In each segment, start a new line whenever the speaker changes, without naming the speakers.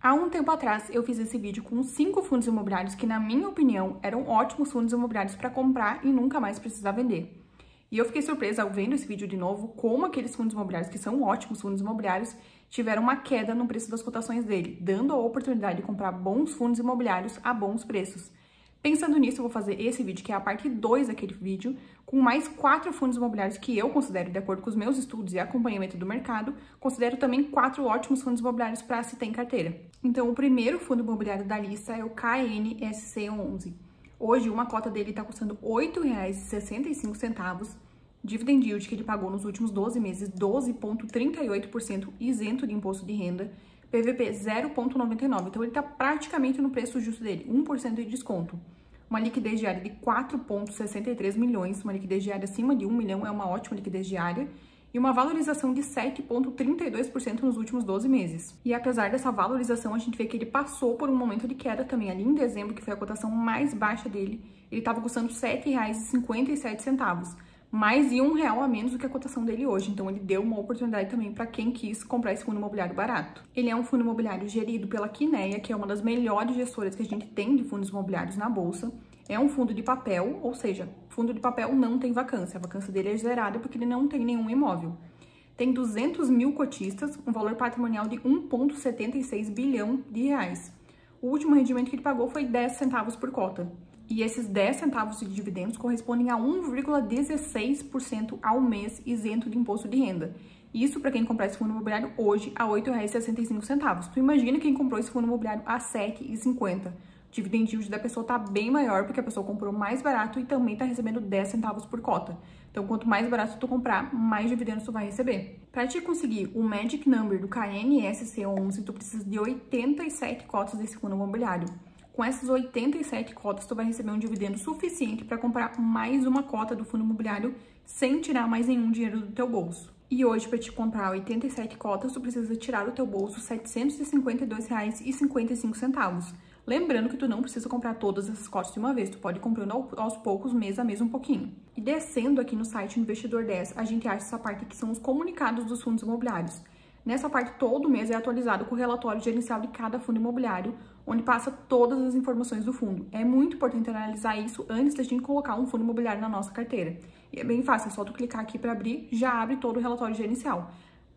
Há um tempo atrás, eu fiz esse vídeo com 5 fundos imobiliários que, na minha opinião, eram ótimos fundos imobiliários para comprar e nunca mais precisar vender. E eu fiquei surpresa ao vendo esse vídeo de novo, como aqueles fundos imobiliários, que são ótimos fundos imobiliários, tiveram uma queda no preço das cotações dele, dando a oportunidade de comprar bons fundos imobiliários a bons preços. Pensando nisso, eu vou fazer esse vídeo, que é a parte 2 daquele vídeo, com mais 4 fundos imobiliários que eu considero, de acordo com os meus estudos e acompanhamento do mercado, considero também 4 ótimos fundos imobiliários para se ter em carteira. Então, o primeiro fundo imobiliário da lista é o KNSC11. Hoje, uma cota dele está custando R$ 8,65, dividend yield que ele pagou nos últimos 12 meses, 12,38% isento de imposto de renda, PVP 0,99, então ele está praticamente no preço justo dele, 1% de desconto. Uma liquidez diária de 4,63 milhões, uma liquidez diária acima de 1 milhão é uma ótima liquidez diária, e uma valorização de 7,32% nos últimos 12 meses. E apesar dessa valorização, a gente vê que ele passou por um momento de queda também, ali em dezembro, que foi a cotação mais baixa dele, ele estava custando R$ 7,57, mais de R$1 a menos do que a cotação dele hoje. Então, ele deu uma oportunidade também para quem quis comprar esse fundo imobiliário barato. Ele é um fundo imobiliário gerido pela Quineia, que é uma das melhores gestoras que a gente tem de fundos imobiliários na Bolsa. É um fundo de papel, ou seja, fundo de papel não tem vacância. A vacância dele é zerada porque ele não tem nenhum imóvel. Tem 200 mil cotistas, um valor patrimonial de 1,76 bilhão de reais. O último rendimento que ele pagou foi 10 centavos por cota. E esses 10 centavos de dividendos correspondem a 1,16% ao mês isento de imposto de renda. Isso para quem comprar esse fundo imobiliário hoje a R$ 8,65. Tu imagina quem comprou esse fundo imobiliário a R$ 7,50. O dividend yield da pessoa tá bem maior porque a pessoa comprou mais barato e também tá recebendo 10 centavos por cota. Então, quanto mais barato tu comprar, mais dividendos tu vai receber. Para te conseguir o Magic Number do KNSC11, tu precisa de 87 cotas desse fundo imobiliário. Com essas 87 cotas, tu vai receber um dividendo suficiente para comprar mais uma cota do fundo imobiliário sem tirar mais nenhum dinheiro do teu bolso. E hoje, para te comprar 87 cotas, tu precisa tirar do teu bolso R$ 752,55. Lembrando que tu não precisa comprar todas essas cotas de uma vez, tu pode ir comprando aos poucos, mês a mês um pouquinho. E descendo aqui no site Investidor 10, a gente acha essa parte que são os comunicados dos fundos imobiliários. Nessa parte, todo mês é atualizado com o relatório gerencial de cada fundo imobiliário, onde passa todas as informações do fundo. É muito importante analisar isso antes da gente colocar um fundo imobiliário na nossa carteira. E é bem fácil, é só tu clicar aqui para abrir, já abre todo o relatório gerencial.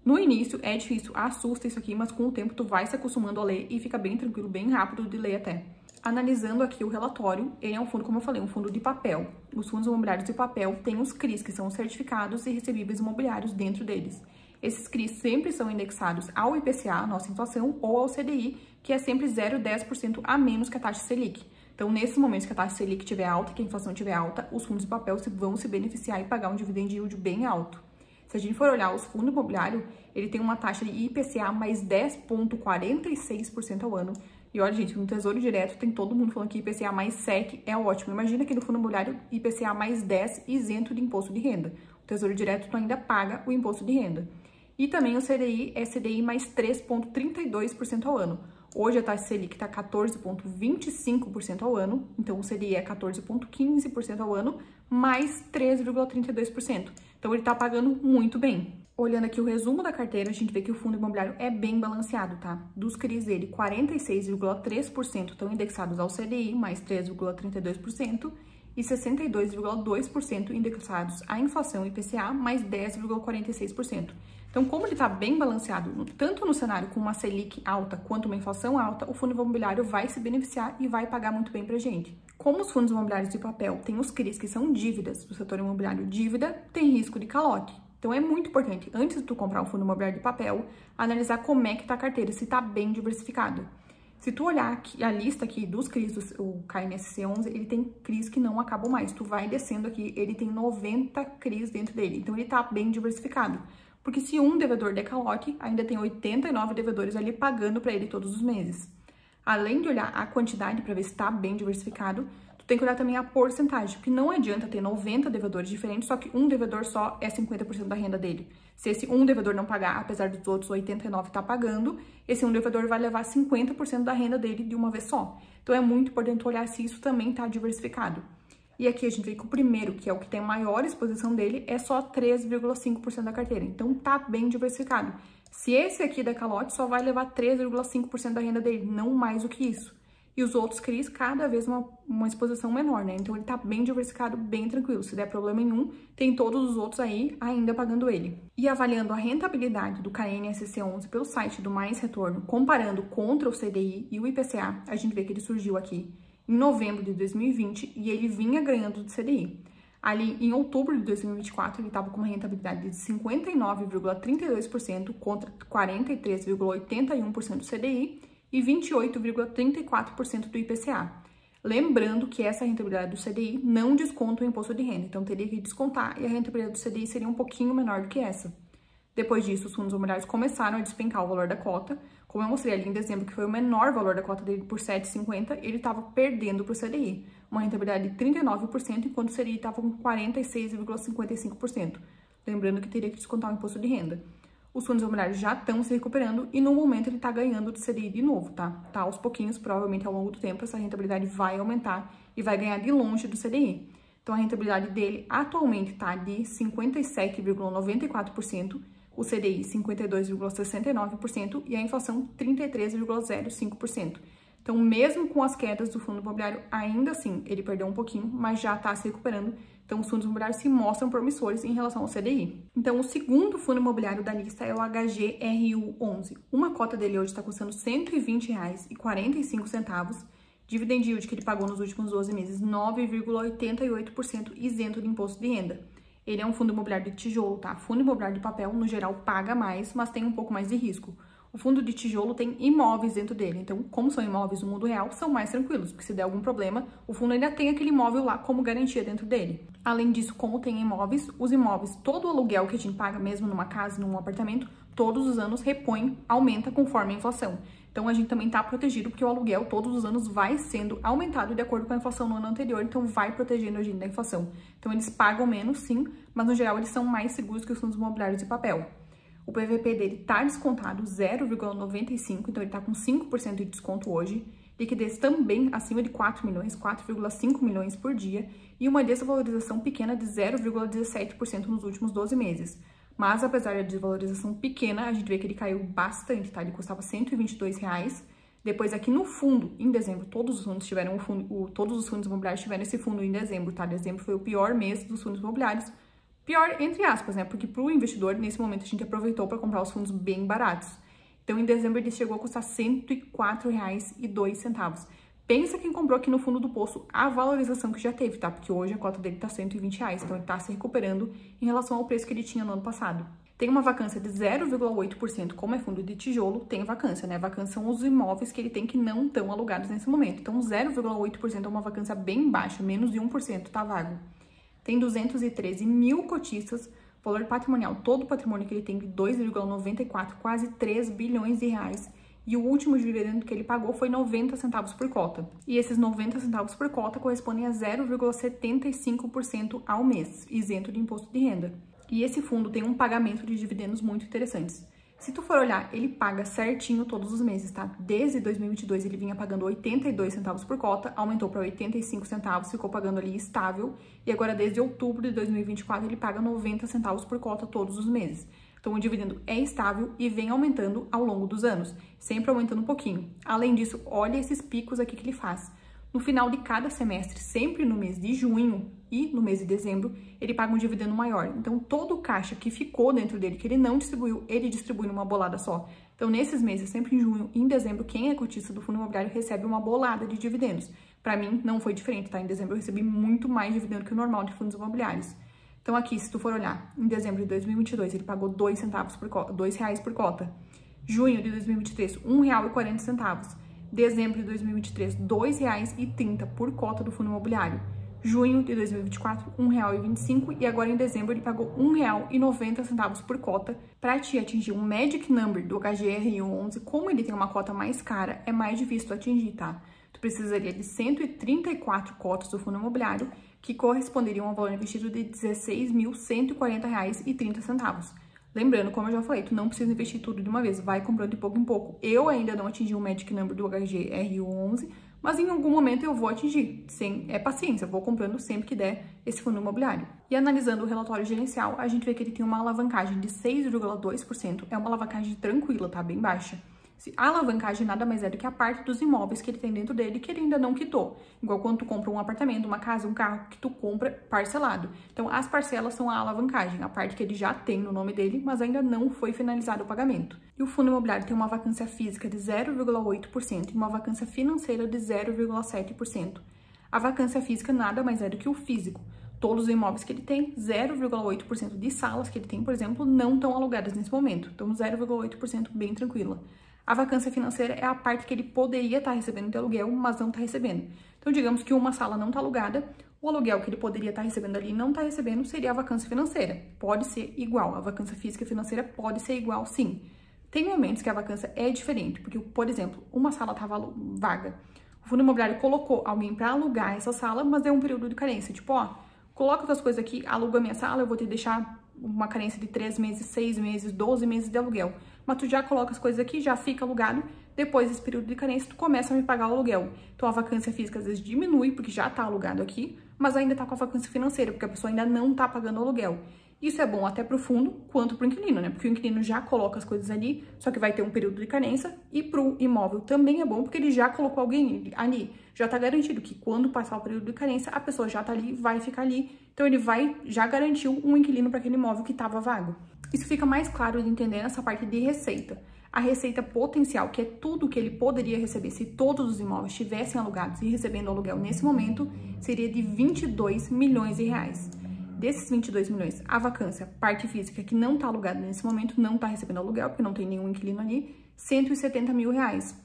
No início é difícil, assusta isso aqui, mas com o tempo tu vai se acostumando a ler e fica bem tranquilo, bem rápido de ler até. Analisando aqui o relatório, ele é um fundo, como eu falei, um fundo de papel. Os fundos imobiliários de papel têm os CRIs, que são os certificados e recebíveis imobiliários dentro deles. Esses CRIs sempre são indexados ao IPCA, a nossa inflação, ou ao CDI, que é sempre 0,10% a menos que a taxa Selic. Então, nesses momentos que a taxa Selic estiver alta, que a inflação estiver alta, os fundos de papel vão se beneficiar e pagar um dividend yield bem alto. Se a gente for olhar os fundos imobiliários, ele tem uma taxa de IPCA mais 10,46% ao ano. E olha, gente, no Tesouro Direto tem todo mundo falando que IPCA mais 7 é ótimo. Imagina que no fundo imobiliário IPCA mais 10 isento de imposto de renda. O Tesouro Direto tu ainda paga o imposto de renda. E também o CDI é CDI mais 3,32% ao ano. Hoje a taxa Selic está 14,25% ao ano, então o CDI é 14,15% ao ano, mais 13,32%. Então ele está pagando muito bem. Olhando aqui o resumo da carteira, a gente vê que o fundo imobiliário é bem balanceado, tá? Dos CRIs dele, 46,3% estão indexados ao CDI, mais 3,32%, e 62,2% indexados à inflação IPCA, mais 10,46%. Então, como ele está bem balanceado, tanto no cenário com uma Selic alta quanto uma inflação alta, o fundo imobiliário vai se beneficiar e vai pagar muito bem pra gente. Como os fundos imobiliários de papel têm os CRIs, que são dívidas do setor imobiliário, dívida tem risco de calote. Então, é muito importante, antes de tu comprar um fundo imobiliário de papel, analisar como é que tá a carteira, se tá bem diversificada. Se tu olhar aqui, a lista aqui dos CRIs, o KNSC11, ele tem CRIs que não acabam mais. Tu vai descendo aqui, ele tem 90 CRIs dentro dele. Então, ele tá bem diversificado. Porque se um devedor der calote, ainda tem 89 devedores ali pagando para ele todos os meses. Além de olhar a quantidade para ver se está bem diversificado, tu tem que olhar também a porcentagem, porque não adianta ter 90 devedores diferentes, só que um devedor só é 50% da renda dele. Se esse um devedor não pagar, apesar dos outros 89 estar pagando, esse um devedor vai levar 50% da renda dele de uma vez só. Então é muito importante olhar se isso também está diversificado. E aqui a gente vê que o primeiro, que é o que tem a maior exposição dele, é só 3,5% da carteira. Então tá bem diversificado. Se esse aqui der calote, só vai levar 3,5% da renda dele, não mais do que isso. E os outros CRIs, cada vez uma exposição menor, né? Então, ele tá bem diversificado, bem tranquilo. Se der problema em um, tem todos os outros aí ainda pagando ele. E avaliando a rentabilidade do KNSC11 pelo site do Mais Retorno, comparando contra o CDI e o IPCA, a gente vê que ele surgiu aqui em novembro de 2020 e ele vinha ganhando do CDI. Ali, em outubro de 2024, ele estava com uma rentabilidade de 59,32% contra 43,81% do CDI e 28,34% do IPCA. Lembrando que essa rentabilidade do CDI não desconta o imposto de renda, então teria que descontar e a rentabilidade do CDI seria um pouquinho menor do que essa. Depois disso, os fundos imobiliários começaram a despencar o valor da cota. Como eu mostrei ali em dezembro, que foi o menor valor da cota dele por 7,50, ele estava perdendo para o CDI, uma rentabilidade de 39%, enquanto o CDI estava com 46,55%. Lembrando que teria que descontar o imposto de renda. Os fundos imobiliários já estão se recuperando e no momento ele está ganhando do CDI de novo, tá? Tá aos pouquinhos, provavelmente ao longo do tempo, essa rentabilidade vai aumentar e vai ganhar de longe do CDI. Então, a rentabilidade dele atualmente está de 57,94%, o CDI 52,69% e a inflação 33,05%. Então, mesmo com as quedas do fundo imobiliário, ainda assim, ele perdeu um pouquinho, mas já está se recuperando. Então, os fundos imobiliários se mostram promissores em relação ao CDI. Então, o segundo fundo imobiliário da lista é o HGRU11. Uma cota dele hoje está custando R$ 120,45. Dividend yield que ele pagou nos últimos 12 meses, 9,88% isento de imposto de renda. Ele é um fundo imobiliário de tijolo, tá? Fundo imobiliário de papel, no geral, paga mais, mas tem um pouco mais de risco. O fundo de tijolo tem imóveis dentro dele, então, como são imóveis no mundo real, são mais tranquilos, porque se der algum problema, o fundo ainda tem aquele imóvel lá como garantia dentro dele. Além disso, como tem imóveis, os imóveis, todo o aluguel que a gente paga, mesmo numa casa, num apartamento, todos os anos repõe, aumenta conforme a inflação. Então, a gente também está protegido, porque o aluguel todos os anos vai sendo aumentado de acordo com a inflação no ano anterior, então vai protegendo a gente da inflação. Então, eles pagam menos, sim, mas no geral eles são mais seguros que os fundos imobiliários de papel. O PVP dele está descontado 0,95, então ele está com 5% de desconto hoje. Liquidez também acima de 4 milhões, 4,5 milhões por dia. E uma desvalorização pequena de 0,17% nos últimos 12 meses. Mas, apesar da desvalorização pequena, a gente vê que ele caiu bastante, tá? Ele custava R$ 122. Depois, aqui no fundo, em dezembro, todos os fundos tiveram todos os fundos imobiliários tiveram esse fundo em dezembro, tá? Dezembro foi o pior mês dos fundos imobiliários. Pior, entre aspas, né? Porque para o investidor, nesse momento, a gente aproveitou para comprar os fundos bem baratos. Então, em dezembro, ele chegou a custar R$ 104,02. Pensa quem comprou aqui no fundo do poço a valorização que já teve, tá? Porque hoje a cota dele tá R$ 120, então ele tá se recuperando em relação ao preço que ele tinha no ano passado. Tem uma vacância de 0,8%, como é fundo de tijolo, tem vacância, né? Vacância são os imóveis que ele tem que não estão alugados nesse momento. Então, 0,8% é uma vacância bem baixa, menos de 1% tá vago. Tem 213 mil cotistas, valor patrimonial, todo o patrimônio que ele tem de 2,94, quase 3 bilhões de reais. E o último dividendo que ele pagou foi 90 centavos por cota. E esses 90 centavos por cota correspondem a 0,75% ao mês, isento de imposto de renda. E esse fundo tem um pagamento de dividendos muito interessantes. Se tu for olhar, ele paga certinho todos os meses, tá? Desde 2022 ele vinha pagando 82 centavos por cota, aumentou para 85 centavos, ficou pagando ali estável. E agora, desde outubro de 2024, ele paga 90 centavos por cota todos os meses. Então, o dividendo é estável e vem aumentando ao longo dos anos, sempre aumentando um pouquinho. Além disso, olha esses picos aqui que ele faz. No final de cada semestre, sempre no mês de junho e no mês de dezembro, ele paga um dividendo maior. Então, todo o caixa que ficou dentro dele, que ele não distribuiu, ele distribui numa bolada só. Então, nesses meses, sempre em junho e em dezembro, quem é cotista do fundo imobiliário recebe uma bolada de dividendos. Para mim, não foi diferente, tá? Em dezembro, eu recebi muito mais dividendo que o normal de fundos imobiliários. Então, aqui, se tu for olhar, em dezembro de 2022, ele pagou R$ 2,00 por cota. Junho de 2023, R$ 1,40. Dezembro de 2023, R$ 2,30 por cota do fundo imobiliário. Junho de 2024, R$ 1,25. E agora, em dezembro, ele pagou R$ 1,90 por cota. Para te atingir um magic number do HGRU11, como ele tem uma cota mais cara, é mais difícil tu atingir, tá? Tu precisaria de 134 cotas do fundo imobiliário, que corresponderiam a um valor investido de R$ 16.140,30. Lembrando, como eu já falei, tu não precisa investir tudo de uma vez, vai comprando de pouco em pouco. Eu ainda não atingi o Magic Number do HGRU11, mas em algum momento eu vou atingir. É paciência, eu vou comprando sempre que der esse fundo imobiliário. E analisando o relatório gerencial, a gente vê que ele tem uma alavancagem de 6,2%, é uma alavancagem tranquila, tá? Bem baixa. A alavancagem nada mais é do que a parte dos imóveis que ele tem dentro dele que ele ainda não quitou. Igual quando tu compra um apartamento, uma casa, um carro que tu compra parcelado. Então, as parcelas são a alavancagem, a parte que ele já tem no nome dele, mas ainda não foi finalizado o pagamento. E o fundo imobiliário tem uma vacância física de 0,8% e uma vacância financeira de 0,7%. A vacância física nada mais é do que o físico. Todos os imóveis que ele tem, 0,8% de salas que ele tem, por exemplo, não estão alugadas nesse momento. Então, 0,8% bem tranquila. A vacância financeira é a parte que ele poderia estar recebendo de aluguel, mas não está recebendo. Então, digamos que uma sala não está alugada, o aluguel que ele poderia estar recebendo ali não está recebendo, seria a vacância financeira. Pode ser igual, a vacância física e financeira pode ser igual, sim. Tem momentos que a vacância é diferente, porque, por exemplo, uma sala estava vaga. O fundo imobiliário colocou alguém para alugar essa sala, mas é um período de carência. Tipo, ó, coloca as coisas aqui, aluga a minha sala, eu vou te deixar uma carência de 3 meses, 6 meses, 12 meses de aluguel. Mas tu já coloca as coisas aqui, já fica alugado, depois desse período de carência, tu começa a me pagar o aluguel. Então, a vacância física às vezes diminui, porque já tá alugado aqui, mas ainda tá com a vacância financeira, porque a pessoa ainda não tá pagando o aluguel. Isso é bom até pro fundo, quanto pro inquilino, né? Porque o inquilino já coloca as coisas ali, só que vai ter um período de carência, e pro imóvel também é bom, porque ele já colocou alguém ali. Já tá garantido que quando passar o período de carência, a pessoa já tá ali, vai ficar ali. Então, ele já garantiu um inquilino para aquele imóvel que tava vago. Isso fica mais claro de entender nessa parte de receita. A receita potencial, que é tudo que ele poderia receber se todos os imóveis estivessem alugados e recebendo aluguel nesse momento, seria de 22 milhões de reais. Desses 22 milhões, a vacância, parte física, que não está alugada nesse momento, não está recebendo aluguel, porque não tem nenhum inquilino ali, 170 mil reais.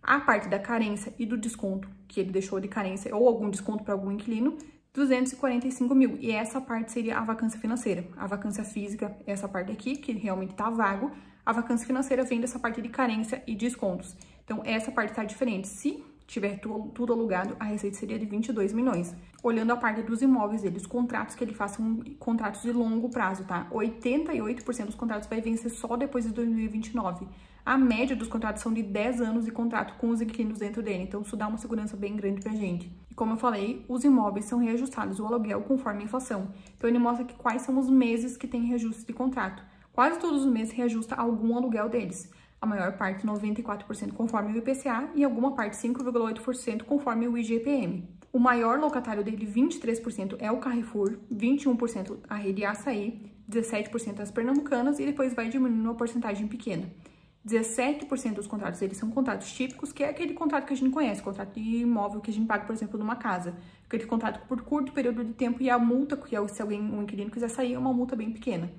A parte da carência e do desconto, que ele deixou de carência, ou algum desconto para algum inquilino, 245 mil. E essa parte seria a vacância financeira. A vacância física é essa parte aqui, que realmente está vago. A vacância financeira vem dessa parte de carência e descontos. Então, essa parte está diferente. Se tiver tudo alugado, a receita seria de 22 milhões. Olhando a parte dos imóveis dele, os contratos que ele faça são contratos de longo prazo, tá? 88% dos contratos vai vencer só depois de 2029. A média dos contratos são de 10 anos de contrato com os inquilinos dentro dele. Então, isso dá uma segurança bem grande pra gente. E como eu falei, os imóveis são reajustados, o aluguel conforme a inflação. Então, ele mostra que quais são os meses que tem reajuste de contrato. Quase todos os meses reajusta algum aluguel deles. A maior parte, 94%, conforme o IPCA e alguma parte, 5,8%, conforme o IGPM. O maior locatário dele, 23%, é o Carrefour, 21% a rede Açaí, 17% as pernambucanas e depois vai diminuindo uma porcentagem pequena. 17% dos contratos deles são contratos típicos, que é aquele contrato que a gente conhece, contrato de imóvel que a gente paga, por exemplo, numa casa. Aquele contrato por curto período de tempo e a multa, que é se um inquilino quiser sair, é uma multa bem pequena.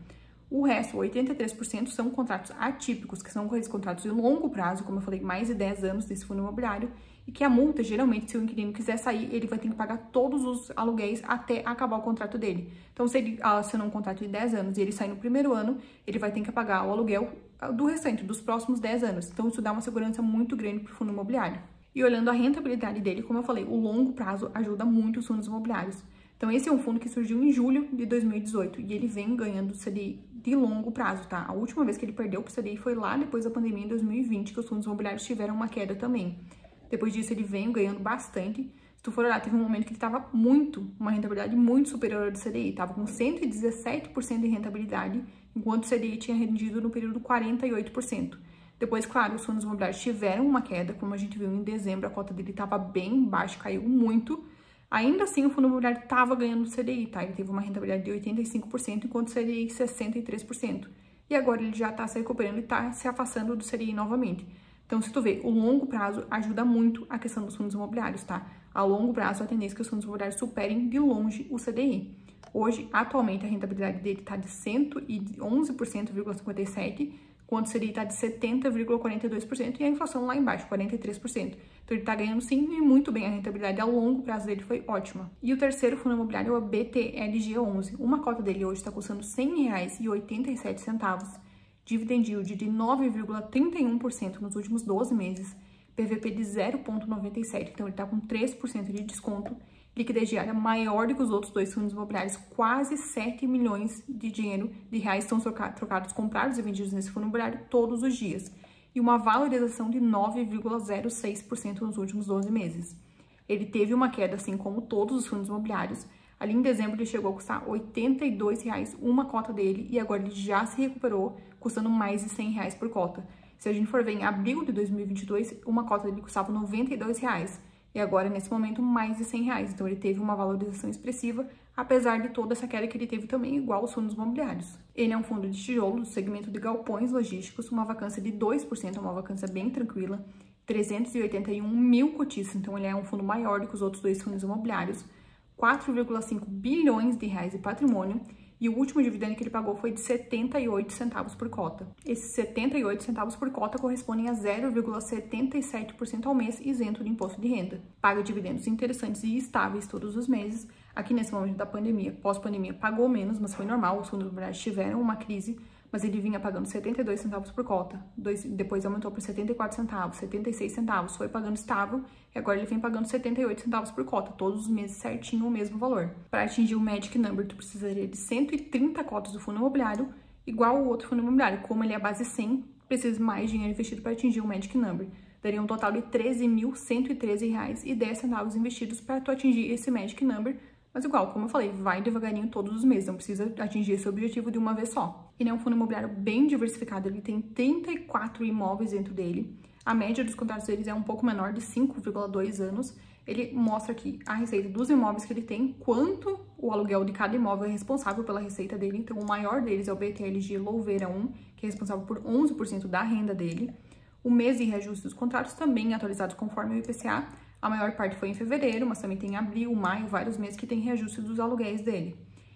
O resto, 83%, são contratos atípicos, que são aqueles contratos de longo prazo, como eu falei, mais de 10 anos desse fundo imobiliário, e que a multa, geralmente, se o inquilino quiser sair, ele vai ter que pagar todos os aluguéis até acabar o contrato dele. Então, se ele assinou um contrato de 10 anos e ele sai no primeiro ano, ele vai ter que pagar o aluguel do restante, dos próximos 10 anos. Então, isso dá uma segurança muito grande para o fundo imobiliário. E olhando a rentabilidade dele, como eu falei, o longo prazo ajuda muito os fundos imobiliários. Então, esse é um fundo que surgiu em julho de 2018 e ele vem ganhando CDI de longo prazo, tá? A última vez que ele perdeu pro CDI foi lá depois da pandemia, em 2020, que os fundos imobiliários tiveram uma queda também. Depois disso, ele vem ganhando bastante. Se tu for olhar, teve um momento que ele tava uma rentabilidade muito superior ao do CDI. Tava com 117% de rentabilidade, enquanto o CDI tinha rendido no período 48%. Depois, claro, os fundos imobiliários tiveram uma queda, como a gente viu em dezembro, a cota dele tava bem baixa, caiu muito. Ainda assim, o fundo imobiliário estava ganhando do CDI, tá? Ele teve uma rentabilidade de 85%, enquanto o CDI 63%. E agora ele já está se recuperando e está se afastando do CDI novamente. Então, se tu vê, o longo prazo ajuda muito a questão dos fundos imobiliários, tá? A longo prazo, a tendência é que os fundos imobiliários superem de longe o CDI. Hoje, atualmente, a rentabilidade dele está de 111,57%, enquanto o CDI está de 70,42% e a inflação lá embaixo, 43%. Então, ele está ganhando sim e muito bem. A rentabilidade a longo prazo dele foi ótima. E o terceiro fundo imobiliário é o BTLG11. Uma cota dele hoje está custando R$ 100,87. Dividend yield de 9,31% nos últimos 12 meses. PVP de 0,97. Então, ele está com 3% de desconto. liquidez diária maior do que os outros dois fundos imobiliários, quase 7 milhões de reais são trocados, comprados e vendidos nesse fundo imobiliário todos os dias, e uma valorização de 9,06% nos últimos 12 meses. Ele teve uma queda, assim como todos os fundos imobiliários. Ali em dezembro ele chegou a custar R$ 82 uma cota dele, e agora ele já se recuperou, custando mais de R$ 100 por cota. Se a gente for ver em abril de 2022, uma cota dele custava R$ 92, e agora, nesse momento, mais de R$ 100. Então, ele teve uma valorização expressiva, apesar de toda essa queda que ele teve também, igual aos fundos imobiliários. Ele é um fundo de tijolo do segmento de galpões logísticos, uma vacância de 2%, uma vacância bem tranquila, 381 mil cotistas, então ele é um fundo maior do que os outros dois fundos imobiliários, 4,5 bilhões de reais de patrimônio, e o último dividendo que ele pagou foi de 78 centavos por cota. Esses 78 centavos por cota correspondem a 0,77% ao mês, isento de imposto de renda. Paga dividendos interessantes e estáveis todos os meses. Aqui nesse momento da pandemia, pós-pandemia, pagou menos, mas foi normal, os fundos imobiliários tiveram uma crise, mas ele vinha pagando 72 centavos por cota, depois aumentou por 74 centavos, 76 centavos, foi pagando estável, e agora ele vem pagando 78 centavos por cota, todos os meses certinho o mesmo valor. Para atingir o Magic Number, tu precisaria de 130 cotas do fundo imobiliário, igual ao outro fundo imobiliário. Como ele é a base 100, precisa de mais dinheiro investido para atingir o Magic Number. Daria um total de R$ 13.113,10 investidos para tu atingir esse Magic Number. Mas igual, como eu falei, vai devagarinho todos os meses, não precisa atingir esse objetivo de uma vez só. Ele é um fundo imobiliário bem diversificado, ele tem 34 imóveis dentro dele. A média dos contratos deles é um pouco menor, de 5,2 anos. Ele mostra aqui a receita dos imóveis que ele tem, quanto o aluguel de cada imóvel é responsável pela receita dele. Então, o maior deles é o BTLG Louveira 1, que é responsável por 11% da renda dele. O mês e reajuste dos contratos também atualizados conforme o IPCA. A maior parte foi em fevereiro, mas também tem abril, maio, vários meses que tem reajuste dos aluguéis dele.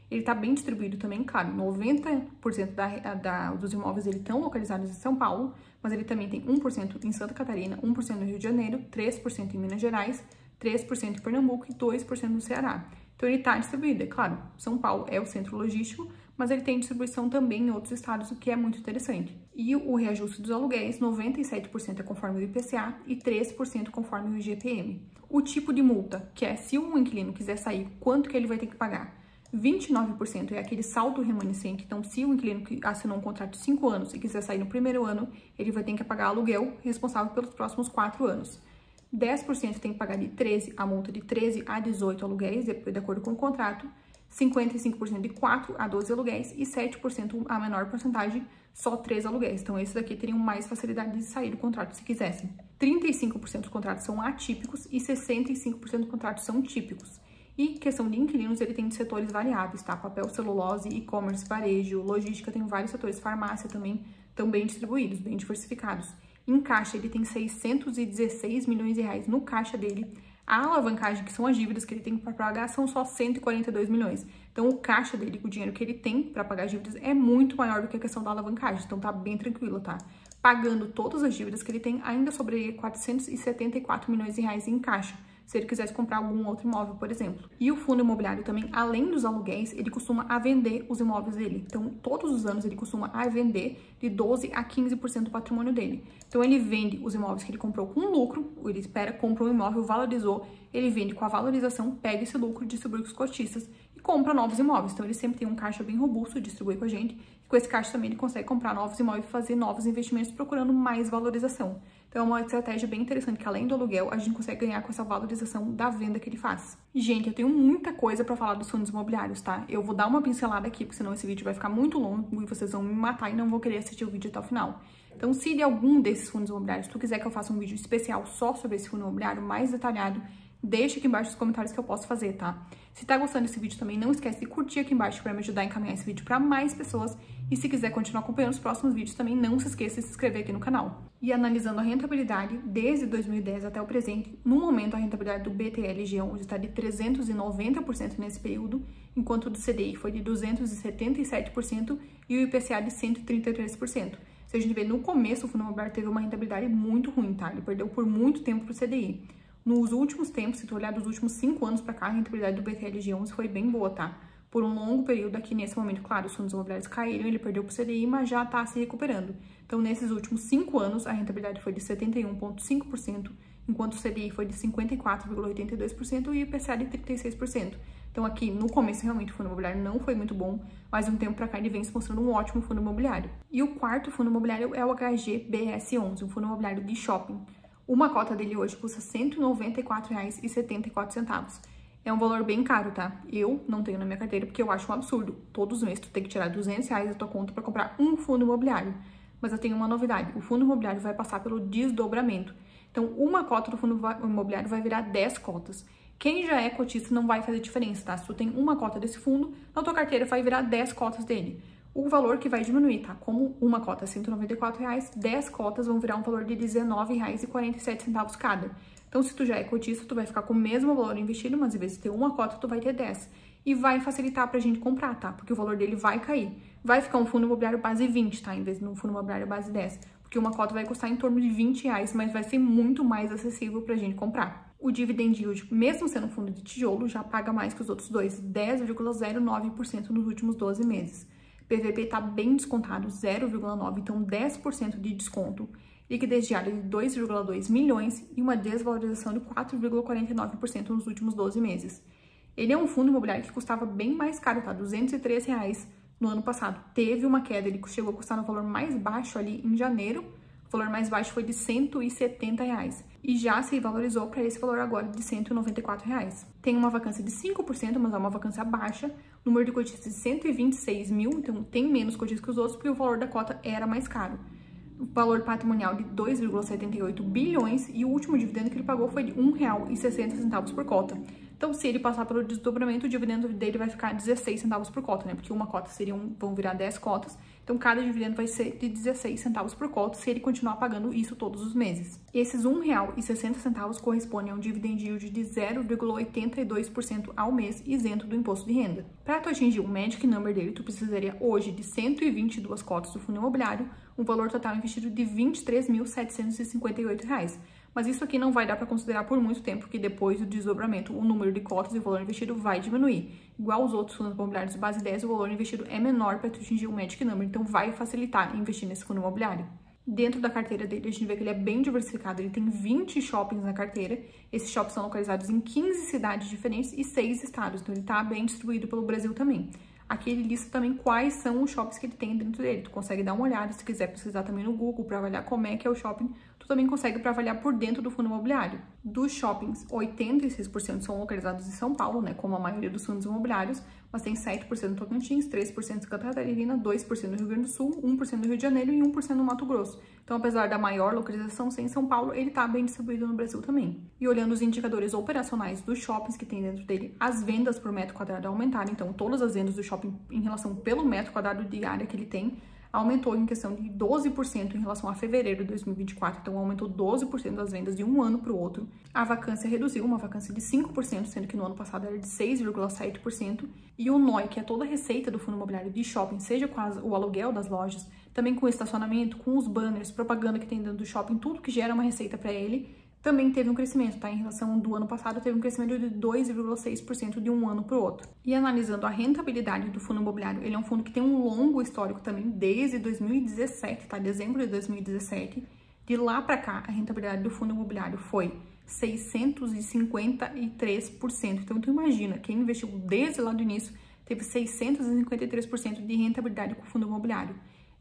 Ele está bem distribuído também, claro, 90% dos imóveis dele estão localizados em São Paulo, mas ele também tem 1% em Santa Catarina, 1% no Rio de Janeiro, 3% em Minas Gerais, 3% em Pernambuco e 2% no Ceará. Então ele está distribuído, é claro, São Paulo é o centro logístico, mas ele tem distribuição também em outros estados, o que é muito interessante. E o reajuste dos aluguéis, 97% é conforme o IPCA e 3% conforme o IGPM. O tipo de multa, que é se um inquilino quiser sair, quanto que ele vai ter que pagar? 29% é aquele saldo remanescente, então se o inquilino assinou um contrato de 5 anos e quiser sair no primeiro ano, ele vai ter que pagar aluguel responsável pelos próximos 4 anos. 10% tem que pagar a multa de 13 a 18 aluguéis, de acordo com o contrato, 55% de 4 a 12 aluguéis e 7% a menor porcentagem, só 3 aluguéis. Então, esses daqui teriam mais facilidade de sair do contrato se quisessem. 35% dos contratos são atípicos e 65% dos contratos são típicos. E questão de inquilinos, ele tem de setores variáveis, tá? Papel, celulose, e-commerce, varejo, logística, tem vários setores, farmácia também, estão bem distribuídos, bem diversificados. Em caixa, ele tem 616 milhões de reais no caixa dele. A alavancagem, que são as dívidas que ele tem para pagar, são só 142 milhões. Então, o caixa dele, o dinheiro que ele tem para pagar as dívidas, é muito maior do que a questão da alavancagem. Então, tá bem tranquilo, tá? Pagando todas as dívidas que ele tem, ainda sobraria 474 milhões de reais em caixa, se ele quisesse comprar algum outro imóvel, por exemplo. E o fundo imobiliário também, além dos aluguéis, ele costuma vender os imóveis dele. Então, todos os anos, ele costuma vender de 12% a 15% do patrimônio dele. Então, ele vende os imóveis que ele comprou com lucro, ele compra um imóvel, valorizou, ele vende com a valorização, pega esse lucro, distribui com os cotistas e compra novos imóveis. Então, ele sempre tem um caixa bem robusto, distribui com a gente. E com esse caixa também, ele consegue comprar novos imóveis e fazer novos investimentos procurando mais valorização. Então, é uma estratégia bem interessante, que além do aluguel, a gente consegue ganhar com essa valorização da venda que ele faz. Gente, eu tenho muita coisa para falar dos fundos imobiliários, tá? Eu vou dar uma pincelada aqui, porque senão esse vídeo vai ficar muito longo e vocês vão me matar e não vão querer assistir o vídeo até o final. Então, se de algum desses fundos imobiliários tu quiser que eu faça um vídeo especial só sobre esse fundo imobiliário, mais detalhado, deixa aqui embaixo nos comentários que eu posso fazer, tá? Se tá gostando desse vídeo também, não esquece de curtir aqui embaixo para me ajudar a encaminhar esse vídeo para mais pessoas. E se quiser continuar acompanhando os próximos vídeos também, não se esqueça de se inscrever aqui no canal. E analisando a rentabilidade desde 2010 até o presente, no momento a rentabilidade do BTLG11 está de 390% nesse período, enquanto o do CDI foi de 277% e o IPCA de 133%. Se a gente vê no começo, o fundo imobiliário teve uma rentabilidade muito ruim, tá? Ele perdeu por muito tempo pro CDI. Nos últimos tempos, se tu olhar dos últimos 5 anos para cá, a rentabilidade do BTLG11 foi bem boa, tá? Por um longo período aqui, nesse momento, claro, os fundos imobiliários caíram, ele perdeu pro CDI, mas já tá se recuperando. Então, nesses últimos 5 anos, a rentabilidade foi de 71,5% enquanto o CDI foi de 54,82% e o IPCA de 36%. Então aqui, no começo, realmente, o fundo imobiliário não foi muito bom, mas de um tempo para cá ele vem se mostrando um ótimo fundo imobiliário. E o quarto fundo imobiliário é o HGBS11, um fundo imobiliário de shopping. Uma cota dele hoje custa R$ 194,74. É um valor bem caro, tá? Eu não tenho na minha carteira porque eu acho um absurdo. Todos os meses tu tem que tirar R$200 da tua conta para comprar um fundo imobiliário. Mas eu tenho uma novidade, o fundo imobiliário vai passar pelo desdobramento. Então, uma cota do fundo imobiliário vai virar 10 cotas. Quem já é cotista não vai fazer diferença, tá? Se tu tem uma cota desse fundo, na tua carteira vai virar 10 cotas dele. O valor que vai diminuir, tá? Como uma cota é R$ 194,00, 10 cotas vão virar um valor de R$ 19,47 cada. Então, se tu já é cotista, tu vai ficar com o mesmo valor investido, mas em vez de ter uma cota, tu vai ter 10. E vai facilitar pra gente comprar, tá? Porque o valor dele vai cair. Vai ficar um fundo imobiliário base 20, tá? Em vez de um fundo imobiliário base 10. Porque uma cota vai custar em torno de R$20, mas vai ser muito mais acessível pra gente comprar. O dividend yield, mesmo sendo um fundo de tijolo, já paga mais que os outros dois, 10,09% nos últimos 12 meses. PVP está bem descontado, 0,9%, então 10% de desconto. Liquidez diária de 2,2 milhões e uma desvalorização de 4,49% nos últimos 12 meses. Ele é um fundo imobiliário que custava bem mais caro, tá? R$203 no ano passado. Teve uma queda, ele chegou a custar no valor mais baixo ali em janeiro. O valor mais baixo foi de R$170 e já se valorizou para esse valor agora de R$194. Tem uma vacância de 5%, mas é uma vacância baixa. O número de cotistas de 126 mil, então tem menos cotistas que os outros porque o valor da cota era mais caro. O valor patrimonial de 2,78 bilhões e o último dividendo que ele pagou foi de R$ 1,60 por cota. Então, se ele passar pelo desdobramento, o dividendo dele vai ficar 16 centavos por cota, né? Porque uma cota vão virar 10 cotas. Então, cada dividendo vai ser de 16 centavos por cota se ele continuar pagando isso todos os meses. Esses R$ 1,60 correspondem a um dividend yield de 0,82% ao mês, isento do imposto de renda. Para tu atingir o magic number dele, tu precisaria hoje de 122 cotas do fundo imobiliário, um valor total investido de R$ 23.758. Mas isso aqui não vai dar para considerar por muito tempo, porque depois do desdobramento, o número de cotas e o valor investido vai diminuir. Igual os outros fundos imobiliários de base 10, o valor investido é menor para atingir o magic number, então vai facilitar investir nesse fundo imobiliário. Dentro da carteira dele, a gente vê que ele é bem diversificado, ele tem 20 shoppings na carteira. Esses shoppings são localizados em 15 cidades diferentes e 6 estados, então ele está bem distribuído pelo Brasil também. Aqui ele lista também quais são os shoppings que ele tem dentro dele. Tu consegue dar uma olhada, se quiser pesquisar também no Google para avaliar como é que é o shopping, tu também consegue para avaliar por dentro do fundo imobiliário. Dos shoppings, 86% são localizados em São Paulo, né, como a maioria dos fundos imobiliários, mas tem 7% no Tocantins, 3% em Santa Catarina, 2% no Rio Grande do Sul, 1% no Rio de Janeiro e 1% no Mato Grosso. Então, apesar da maior localização ser em São Paulo, ele está bem distribuído no Brasil também. E olhando os indicadores operacionais dos shoppings que tem dentro dele, as vendas por metro quadrado aumentaram. Então, todas as vendas do shopping em relação pelo metro quadrado de área que ele tem, aumentou em questão de 12% em relação a fevereiro de 2024, então aumentou 12% das vendas de um ano para o outro. A vacância reduziu, uma vacância de 5%, sendo que no ano passado era de 6,7%. E o NOI, que é toda a receita do fundo imobiliário de shopping, seja com o aluguel das lojas, também com o estacionamento, com os banners, propaganda que tem dentro do shopping, tudo que gera uma receita para ele, também teve um crescimento, tá? Em relação do ano passado, teve um crescimento de 2,6% de um ano para o outro. E analisando a rentabilidade do fundo imobiliário, ele é um fundo que tem um longo histórico também, desde 2017, tá? Dezembro de 2017. De lá para cá, a rentabilidade do fundo imobiliário foi 653%. Então, tu imagina, quem investiu desde lá do início, teve 653% de rentabilidade com o fundo imobiliário.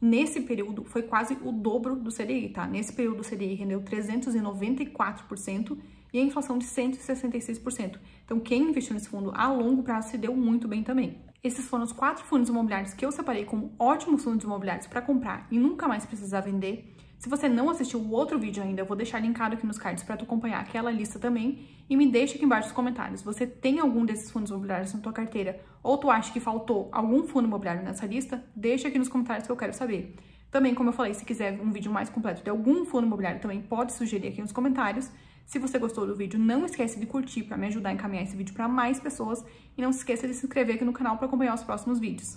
Nesse período, foi quase o dobro do CDI, tá? Nesse período, o CDI rendeu 394% e a inflação de 166%. Então, quem investiu nesse fundo a longo prazo se deu muito bem também. Esses foram os 4 fundos imobiliários que eu separei como ótimos fundos imobiliários para comprar e nunca mais precisar vender. Se você não assistiu o outro vídeo ainda, eu vou deixar linkado aqui nos cards para tu acompanhar aquela lista também. E me deixa aqui embaixo nos comentários, você tem algum desses fundos imobiliários na tua carteira? Ou tu acha que faltou algum fundo imobiliário nessa lista? Deixa aqui nos comentários que eu quero saber. Também, como eu falei, se quiser um vídeo mais completo de algum fundo imobiliário, também pode sugerir aqui nos comentários. Se você gostou do vídeo, não esquece de curtir para me ajudar a encaminhar esse vídeo para mais pessoas. E não se esqueça de se inscrever aqui no canal para acompanhar os próximos vídeos.